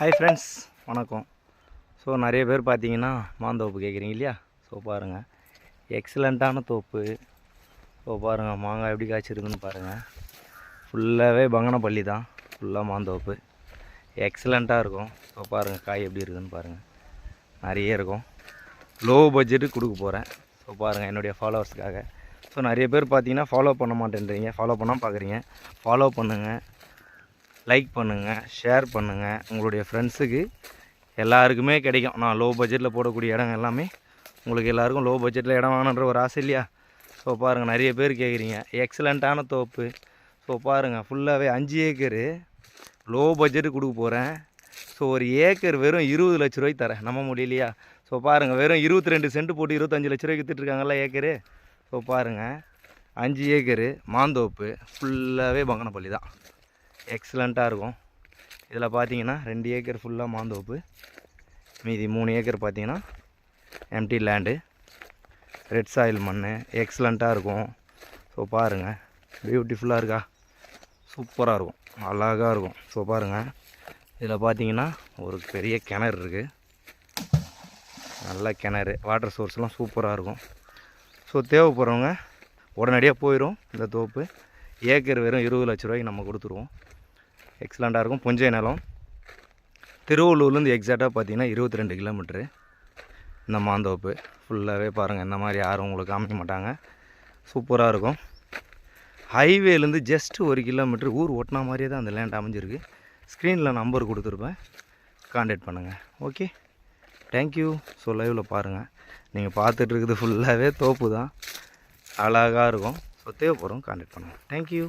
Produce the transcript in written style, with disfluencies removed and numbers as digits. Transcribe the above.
Hi friends, வணக்கம். So நிறைய பேர் பார்த்தீங்கன்னா மாந்தோப்பு கேட்குறீங்க இல்லையா? ஸோ பாருங்கள், எக்ஸலண்ட்டான தோப்பு. ஸோ பாருங்கள், மாங்காய் எப்படி காய்ச்சிருக்குன்னு பாருங்கள். ஃபுல்லாகவே பங்கனப்பள்ளி தான், ஃபுல்லாக மாந்தோப்பு. எக்ஸலண்ட்டாக இருக்கும். ஸோ பாருங்கள், காய் எப்படி இருக்குதுன்னு பாருங்கள். நிறைய இருக்கும். லோ பட்ஜெட்டுக்கு கொடுக்க போகிறேன். ஸோ பாருங்கள், என்னுடைய ஃபாலோவர்ஸுக்காக. ஸோ நிறைய பேர் பார்த்தீங்கன்னா ஃபாலோ பண்ண மாட்டேன்றீங்க, ஃபாலோ பண்ணால் பார்க்குறீங்க. ஃபாலோ பண்ணுங்கள், லைக் பண்ணுங்கள், ஷேர் பண்ணுங்கள். உங்களுடைய ஃப்ரெண்ட்ஸுக்கு எல்லாருக்குமே கிடைக்கும். நான் லோ பட்ஜெட்டில் போடக்கூடிய இடம் எல்லாமே உங்களுக்கு எல்லாருக்கும் லோ பட்ஜெட்டில் இடம் வேணுன்ற ஒரு ஆசை இல்லையா? ஸோ பாருங்கள், நிறைய பேர் கேட்குறீங்க. எக்ஸலண்ட்டான தோப்பு. ஸோ பாருங்கள், ஃபுல்லாகவே 5 ஏக்கரு லோ பட்ஜெட்டு கொடுக்க போகிறேன். ஸோ ஒரு ஏக்கர் வெறும் 20 லட்ச ரூபாய்க்கு தரேன். நம்ப முடியலையா? ஸோ பாருங்கள், வெறும் 22 சென்ட் போட்டு 25 லட்ச ரூபாய்க்கு விற்றுட்ருக்காங்கல்ல ஏக்கரு. ஸோ பாருங்கள், 5 ஏக்கரு மாந்தோப்பு, ஃபுல்லாகவே பங்கனப்பள்ளி தான். எக்ஸலண்ட்டாக இருக்கும். இதில் பார்த்தீங்கன்னா 2 ஏக்கர் ஃபுல்லாக மாந்தோப்பு, மீதி 3 ஏக்கர் பார்த்தீங்கன்னா எம்டி லேண்டு, ரெட் சாயில் மண். எக்ஸலண்ட்டாக இருக்கும். ஸோ பாருங்கள், பியூட்டிஃபுல்லாக இருக்கா? சூப்பராக இருக்கும், அழகாக இருக்கும். ஸோ பாருங்கள், இதில் பார்த்தீங்கன்னா ஒரு பெரிய கிணறு இருக்குது, நல்ல கிணறு, வாட்டர் சோர்ஸ்லாம் சூப்பராக இருக்கும். ஸோ தேவைப்படுறவங்க உடனடியாக போயிடும். இந்த தோப்பு ஏக்கர் வெறும் 20 லட்ச ரூபாய்க்கு நம்ம கொடுத்துருவோம். எக்ஸலண்ட்டாக இருக்கும். புஞ்சை நிலம், திருவள்ளூர்லேருந்து எக்ஸாக்டாக பார்த்தீங்கன்னா 22 கிலோமீட்ரு இந்த மாந்தோப்பு. ஃபுல்லாகவே பாருங்கள், இந்த மாதிரி யாரும் உங்களுக்கு காமிக்க மாட்டாங்க. சூப்பராக இருக்கும். ஹைவேலேருந்து ஜஸ்ட் 1 கிலோமீட்ரு ஊர் ஓட்டினா மாதிரியே தான் அந்த லேண்ட் அமைஞ்சிருக்கு. ஸ்க்ரீனில் நம்பர் கொடுத்துருப்பேன், கான்டாக்ட் பண்ணுங்கள். Okay, thank you. ஸோ லைவில் பாருங்கள், நீங்கள் பார்த்துட்டு இருக்குது ஃபுல்லாகவே தோப்பு தான், அழகாக இருக்கும். ஸோ தேவைப்படும், கான்டாக்ட் பண்ணுங்கள். தேங்க்யூ.